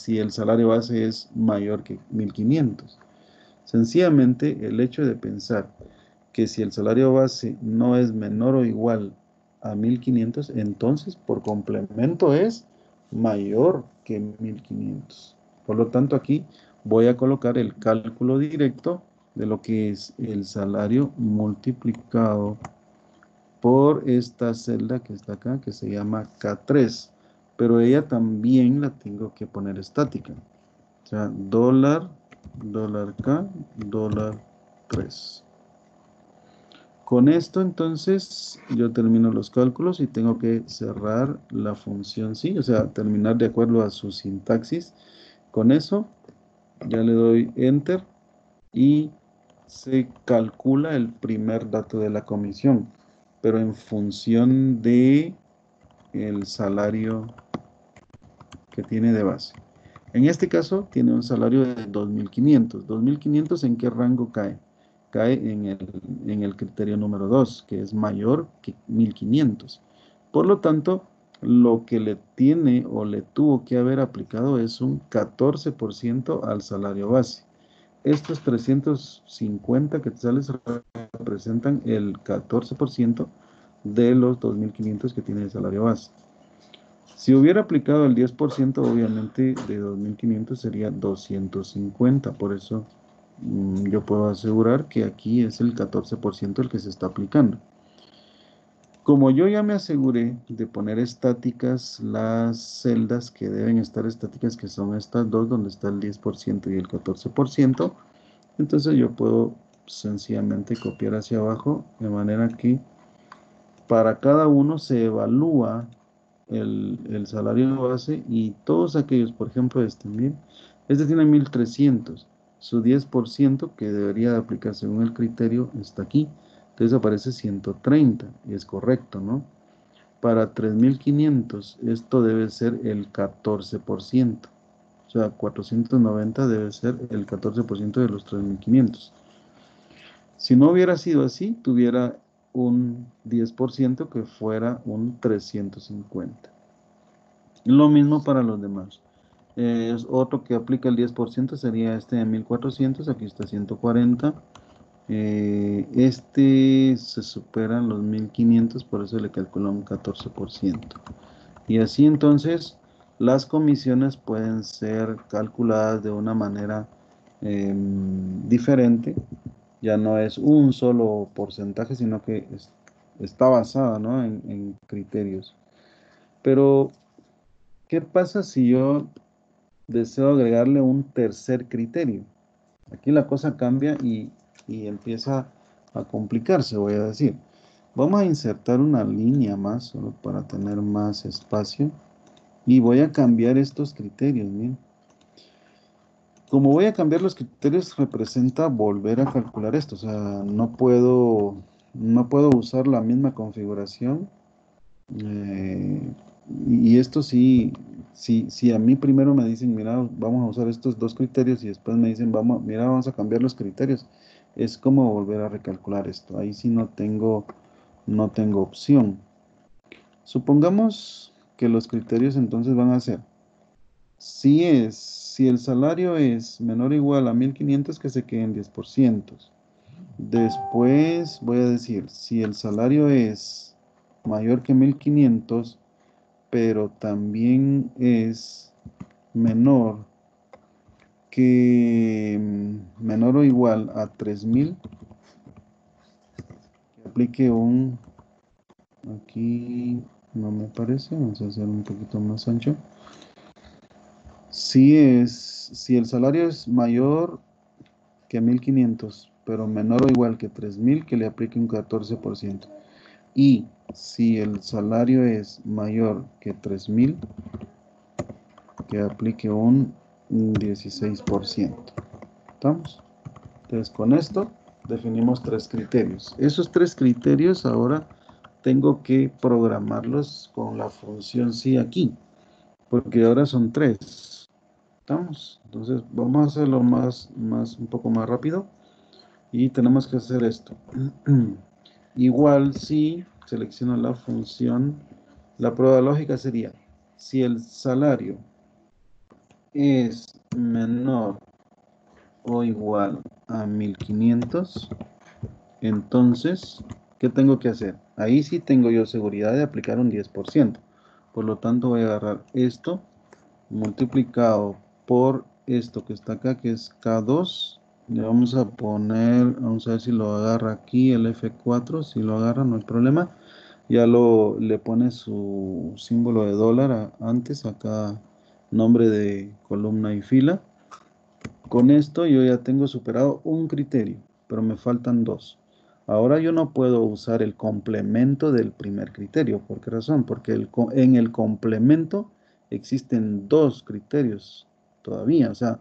el salario base es mayor que 1500. Sencillamente, el hecho de pensar que si el salario base no es menor o igual a 1500, entonces por complemento es mayor que 1500. Por lo tanto, aquí voy a colocar el cálculo directo de lo que es el salario multiplicado por esta celda que está acá, que se llama K3, pero ella también la tengo que poner estática. O sea, $K, $3. Con esto entonces yo termino los cálculos y tengo que cerrar la función sí, o sea, terminar de acuerdo a su sintaxis. Con eso ya le doy enter y se calcula el primer dato de la comisión, pero en función de el salario que tiene de base. En este caso tiene un salario de 2500. 2500, ¿en qué rango cae? cae en el criterio número 2, que es mayor que 1.500. Por lo tanto, lo que le tiene o le tuvo que haber aplicado es un 14% al salario base. Estos 350 quetzales representan el 14% de los 2.500 que tiene de salario base. Si hubiera aplicado el 10%, obviamente de 2.500 sería 250. Por eso yo puedo asegurar que aquí es el 14% el que se está aplicando. Como yo ya me aseguré de poner estáticas las celdas que deben estar estáticas, que son estas dos, donde está el 10% y el 14%, entonces yo puedo sencillamente copiar hacia abajo, de manera que para cada uno se evalúa el salario base y todos aquellos, por ejemplo, miren, este tiene 1.300, su 10% que debería de aplicar según el criterio está aquí, entonces aparece 130 y es correcto, ¿no? Para 3.500 esto debe ser el 14%, o sea, 490 debe ser el 14% de los 3.500. Si no hubiera sido así, tuviera un 10% que fuera un 350. Lo mismo para los demás. Otro que aplica el 10% sería este de 1.400, aquí está 140. Este se superan los 1.500, por eso le calcula un 14%. Y así entonces las comisiones pueden ser calculadas de una manera diferente. Ya no es un solo porcentaje, sino que está basada, ¿no?, en criterios. Pero, ¿qué pasa si yo deseo agregarle un tercer criterio? Aquí la cosa cambia y empieza a complicarse, voy a decir. Vamos a insertar una línea más, solo para tener más espacio. Y voy a cambiar estos criterios, miren. Como voy a cambiar los criterios, representa volver a calcular esto. O sea, no puedo usar la misma configuración. Y esto sí, si a mí primero me dicen, mira, vamos a usar estos dos criterios y después me dicen, vamos a cambiar los criterios, es como volver a recalcular esto. Ahí sí no tengo opción. Supongamos que los criterios entonces van a ser, si el salario es menor o igual a 1.500, que se quede en 10%. Después voy a decir, si el salario es mayor que 1.500, pero también es menor o igual a 3.000, que aplique aquí no me parece, vamos a hacer un poquito más ancho. Si el salario es mayor que 1.500, pero menor o igual que 3.000, que le aplique un 14%. Y si el salario es mayor que 3.000, que aplique un 16%. ¿Estamos? Entonces, con esto definimos 3 criterios. Esos 3 criterios ahora tengo que programarlos con la función sí aquí, porque ahora son 3. ¿Estamos? Entonces, vamos a hacerlo un poco más rápido. Y tenemos que hacer esto. Igual si selecciono la función, la prueba lógica sería, si el salario es menor o igual a 1.500, entonces, ¿qué tengo que hacer? Ahí sí tengo yo seguridad de aplicar un 10%. Por lo tanto, voy a agarrar esto multiplicado por esto que está acá, que es K2. Le vamos a poner, vamos a ver si lo agarra aquí el F4. Si lo agarra, no hay problema. Ya le pone su símbolo de dólar antes, acá nombre de columna y fila. Con esto yo ya tengo superado un criterio, pero me faltan 2. Ahora yo no puedo usar el complemento del primer criterio. ¿Por qué razón? Porque en el complemento existen 2 criterios todavía. O sea,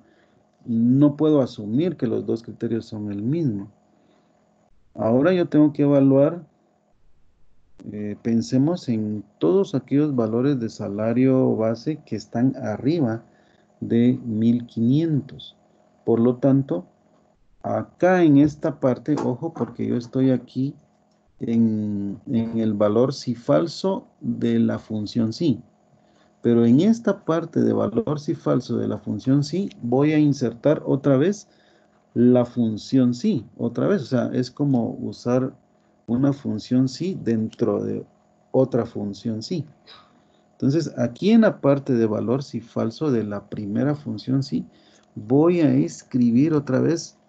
no puedo asumir que los 2 criterios son el mismo. Ahora yo tengo que evaluar, pensemos en todos aquellos valores de salario base que están arriba de 1.500. Por lo tanto, acá en esta parte, ojo, porque yo estoy aquí en el valor si falso de la función sí. Pero en esta parte de valor si falso de la función sí, voy a insertar otra vez la función sí, otra vez. O sea, es como usar una función sí dentro de otra función sí. Entonces, aquí en la parte de valor si falso de la primera función sí, voy a escribir otra vez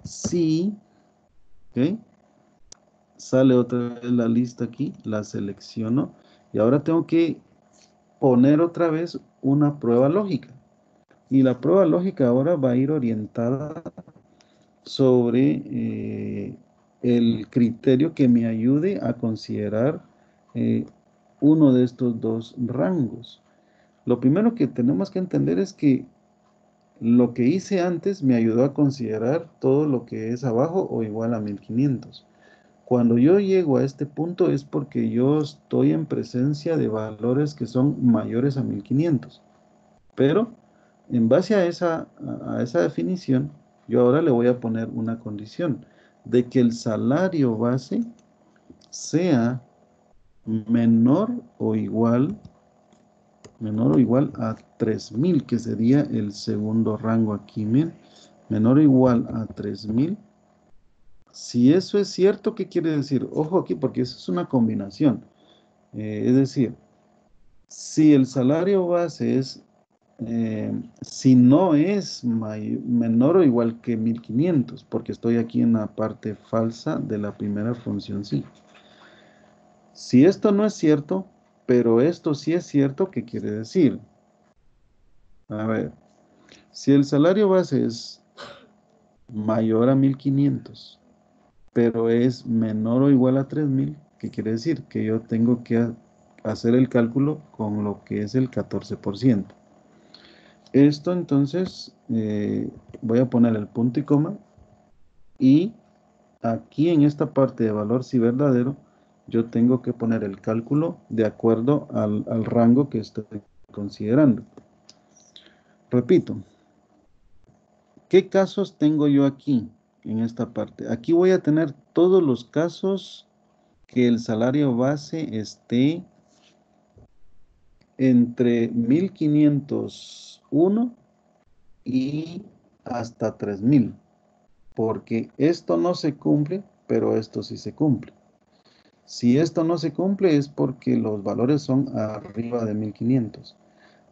sí, ¿ok? Sale otra vez la lista aquí, la selecciono y ahora tengo que poner otra vez una prueba lógica. Y la prueba lógica ahora va a ir orientada sobre el criterio que me ayude a considerar uno de estos dos rangos. Lo primero que tenemos que entender es que lo que hice antes me ayudó a considerar todo lo que es abajo o igual a 1500. Cuando yo llego a este punto es porque yo estoy en presencia de valores que son mayores a 1500. Pero en base a esa definición, yo ahora le voy a poner una condición de que el salario base sea menor o igual a 3000, que sería el segundo rango aquí, miren, menor o igual a 3000. Si eso es cierto, ¿qué quiere decir? Ojo aquí, porque eso es una combinación. Es decir, si el salario base es, si no es menor o igual que 1500, porque estoy aquí en la parte falsa de la primera función sí. Si esto no es cierto, pero esto sí es cierto, ¿qué quiere decir? A ver, si el salario base es mayor a 1500, pero es menor o igual a 3000, ¿qué quiere decir? Que yo tengo que hacer el cálculo con lo que es el 14%. Esto entonces, voy a poner el punto y coma, y aquí en esta parte de valor si verdadero, yo tengo que poner el cálculo de acuerdo al rango que estoy considerando. Repito, ¿qué casos tengo yo aquí en esta parte? Aquí voy a tener todos los casos que el salario base esté entre 1501 y hasta 3000, porque esto no se cumple, pero esto sí se cumple. Si esto no se cumple es porque los valores son arriba de 1500.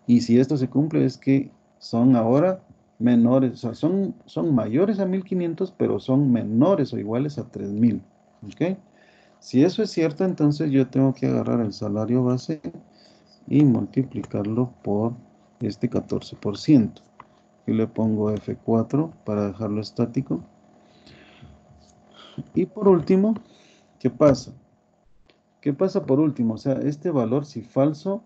Y si esto se cumple es que son ahora menores, o sea, son mayores a 1500, pero son menores o iguales a 3000. ¿Ok? Si eso es cierto, entonces yo tengo que agarrar el salario base y multiplicarlo por este 14%. Yo le pongo F4 para dejarlo estático. Y por último, ¿qué pasa? ¿Qué pasa por último? O sea, este valor si falso,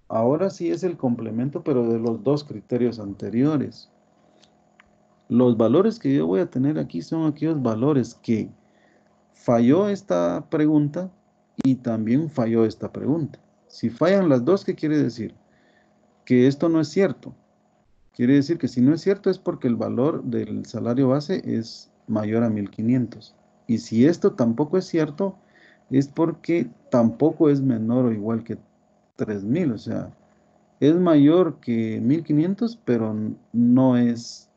ahora sí es el complemento, pero de los dos criterios anteriores. Los valores que yo voy a tener aquí son aquellos valores que falló esta pregunta y también falló esta pregunta. Si fallan las dos, ¿qué quiere decir? Que esto no es cierto. Quiere decir que si no es cierto es porque el valor del salario base es mayor a 1500. Y si esto tampoco es cierto, es porque tampoco es menor o igual que 3000. O sea, es mayor que 1500, pero no es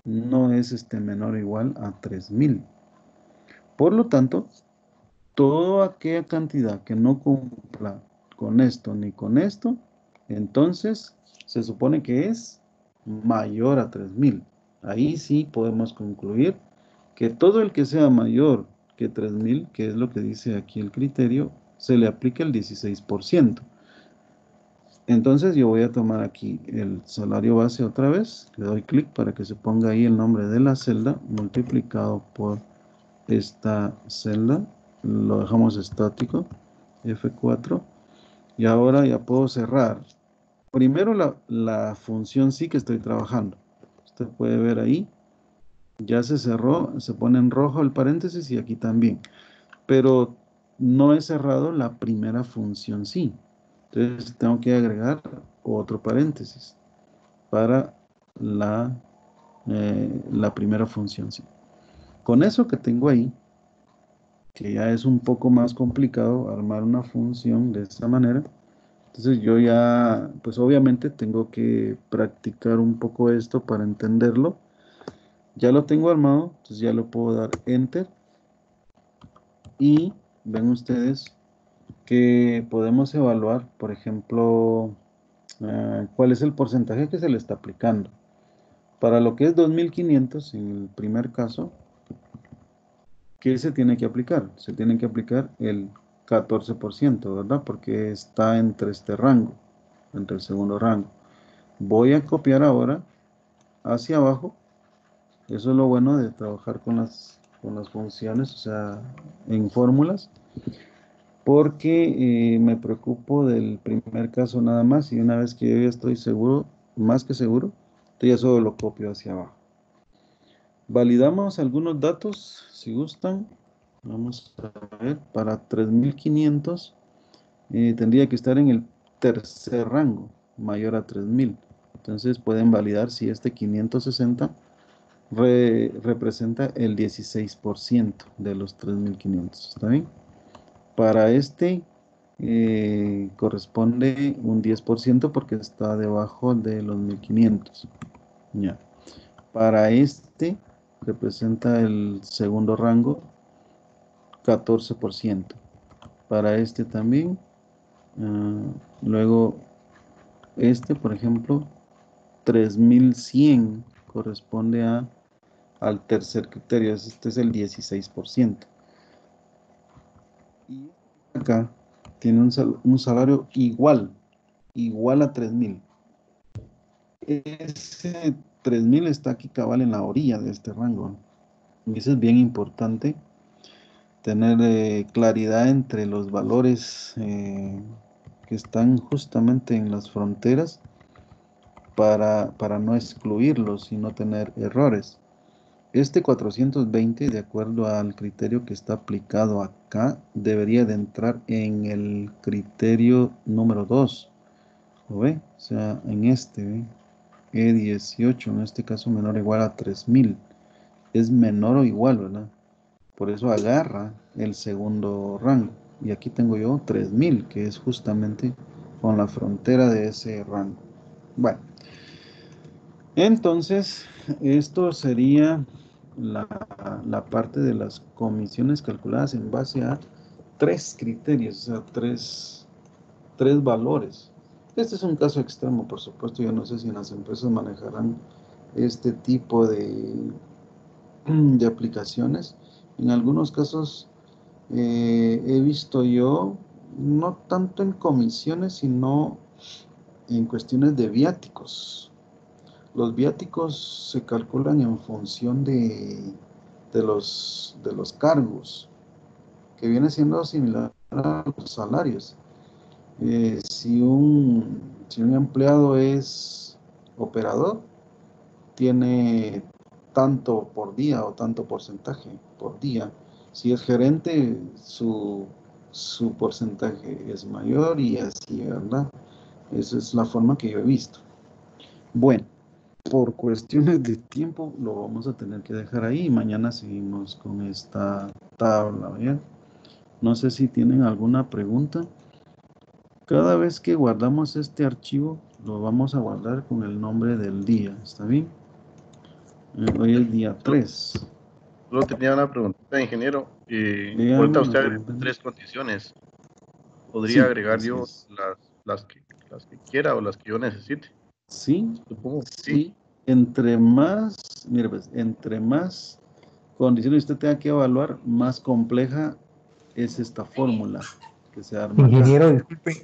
menor o igual a 3000. Por lo tanto, toda aquella cantidad que no cumpla con esto ni con esto, entonces se supone que es mayor a 3000. Ahí sí podemos concluir que todo el que sea mayor que 3000, que es lo que dice aquí el criterio, se le aplica el 16%. Entonces yo voy a tomar aquí el salario base otra vez, le doy clic para que se ponga ahí el nombre de la celda multiplicado por esta celda, lo dejamos estático, F4, y ahora ya puedo cerrar. Primero la función sí que estoy trabajando. Usted puede ver ahí, ya se cerró, se pone en rojo el paréntesis y aquí también. Pero no he cerrado la primera función sí. Entonces tengo que agregar otro paréntesis para la la primera función. ¿Sí? Con eso que tengo ahí, que ya es un poco más complicado armar una función de esta manera, entonces yo ya, pues obviamente tengo que practicar un poco esto para entenderlo. Ya lo tengo armado, entonces ya lo puedo dar Enter. Y ven ustedes que podemos evaluar, por ejemplo, cuál es el porcentaje que se le está aplicando. Para lo que es 2500, en el primer caso, ¿qué se tiene que aplicar? Se tiene que aplicar el 14%, ¿verdad? Porque está entre este rango, entre el segundo rango. Voy a copiar ahora hacia abajo. Eso es lo bueno de trabajar con las funciones, o sea, en fórmulas, porque me preocupo del primer caso nada más y una vez que yo ya estoy seguro, más que seguro, entonces ya solo lo copio hacia abajo. Validamos algunos datos, si gustan. Vamos a ver, para 3500 tendría que estar en el tercer rango, mayor a 3000. Entonces pueden validar si este 560 representa el 16% de los 3500. ¿Está bien? Para este corresponde un 10% porque está debajo de los 1500. Ya. Para este representa el segundo rango 14%. Para este también. Luego este, por ejemplo, 3100 corresponde al tercer criterio. Este es el 16%. Y acá tiene un salario igual a 3000. Ese 3000 está aquí cabal en la orilla de este rango. Y eso es bien importante, tener claridad entre los valores que están justamente en las fronteras para no excluirlos y no tener errores. Este 420, de acuerdo al criterio que está aplicado acá, debería de entrar en el criterio número 2. ¿Lo ve? O sea, en este, ¿ve? E18, en este caso menor o igual a 3000. Es menor o igual, ¿verdad? Por eso agarra el segundo rango. Y aquí tengo yo 3000, que es justamente con la frontera de ese rango. Bueno, entonces, esto sería la parte de las comisiones calculadas en base a 3 criterios, o sea, tres valores. Este es un caso extremo, por supuesto. Yo no sé si en las empresas manejarán este tipo de aplicaciones. En algunos casos he visto yo, no tanto en comisiones, sino en cuestiones de viáticos. Los viáticos se calculan en función de los cargos, que viene siendo similar a los salarios. Si un empleado es operador, tiene tanto por día o tanto porcentaje por día. Si es gerente, su porcentaje es mayor y así, ¿verdad? Esa es la forma que yo he visto. Bueno, por cuestiones de tiempo lo vamos a tener que dejar ahí y mañana seguimos con esta tabla, ¿bien? No sé si tienen alguna pregunta. Cada vez que guardamos este archivo, lo vamos a guardar con el nombre del día, ¿está bien? Hoy es día 3. Solo tenía una preguntita, ingeniero. Dígame, Ahorita me usted agregó preguntan. 3 condiciones. ¿Podría Sí, agregar así yo es. las que quiera o las que yo necesite? Sí, Supongo que sí. sí. Entre más, mire pues, entre más condiciones usted tenga que evaluar, más compleja es esta fórmula que se arma acá. Ingeniero, disculpe, ¿Ok?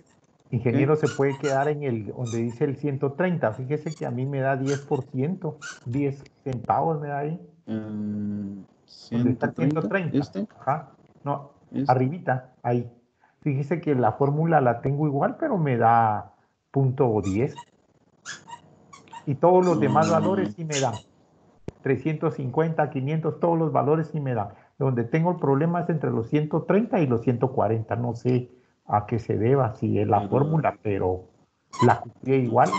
ingeniero, se puede quedar en el donde dice el 130. Fíjese que a mí me da 10%, 10 centavos me da ahí, donde está el 130, 130. este, Ajá, no, este. arribita, ahí. Fíjese que la fórmula la tengo igual, pero me da .10. Y todos los demás valores sí me dan. 350, 500, todos los valores sí me dan. Donde tengo el problema es entre los 130 y los 140. No sé a qué se deba, si es la Pero, fórmula, pero la copié igual.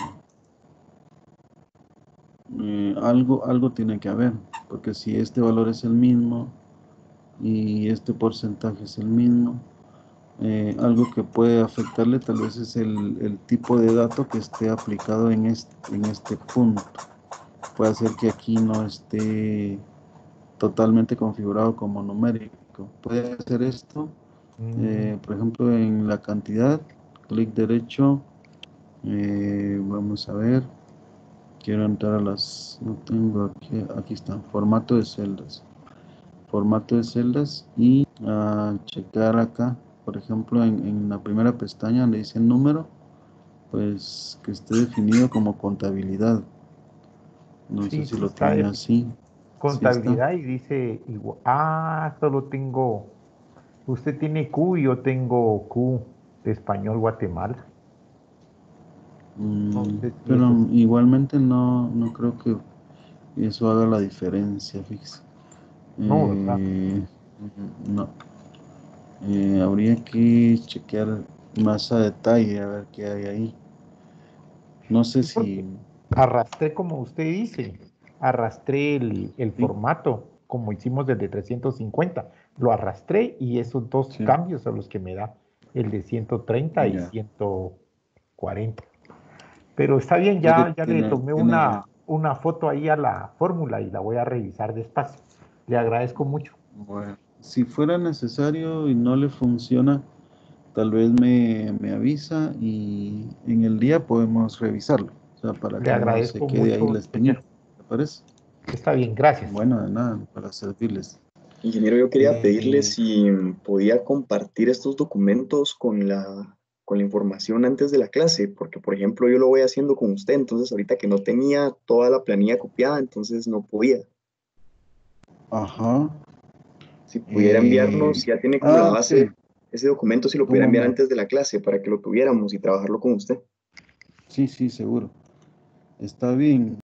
algo tiene que haber, porque si este valor es el mismo y este porcentaje es el mismo, algo que puede afectarle tal vez es el tipo de dato que esté aplicado en este punto. Puede ser que aquí no esté totalmente configurado como numérico. Puede hacer esto, por ejemplo, en la cantidad, clic derecho, vamos a ver, quiero entrar a las, no tengo aquí está, formato de celdas y checar acá, por ejemplo, en la primera pestaña donde dice número, pues que esté definido como contabilidad. No sé Sí, si sí lo está tiene de así. Sí está. contabilidad y dice igual. Ah, solo tengo. Usted tiene Q y yo tengo Q de español Guatemala. No sé si Pero eso es. igualmente no creo que eso haga la diferencia, fíjese. No, ¿verdad? No. Habría que chequear más a detalle a ver qué hay ahí. No sé Sí, porque si... arrastré, como usted dice, arrastré el Sí, formato, como hicimos desde 350. Lo arrastré y esos dos sí, cambios son los que me da el de 130 y ya. 140. Pero está bien, Mire, ya le tomé una foto ahí a la fórmula y la voy a revisar despacio. Le agradezco mucho. bueno, si fuera necesario y no le funciona, tal vez me avisa y en el día podemos revisarlo. O sea, para Le que no se agradezco quede ahí mucho, la espinita. ingeniero. ¿Te parece? Está bien, gracias. Bueno, de nada, para servirles. Ingeniero, yo quería pedirle Eh, si podía compartir estos documentos con la información antes de la clase, porque por ejemplo yo lo voy haciendo con usted, entonces ahorita que no tenía toda la planilla copiada, entonces no podía. ajá. Si pudiera enviarnos, Eh, si ya tiene como la base, sí, ese documento, si lo pudiera cómo enviar no. antes de la clase para que lo tuviéramos y trabajarlo con usted. Sí, seguro. Está bien.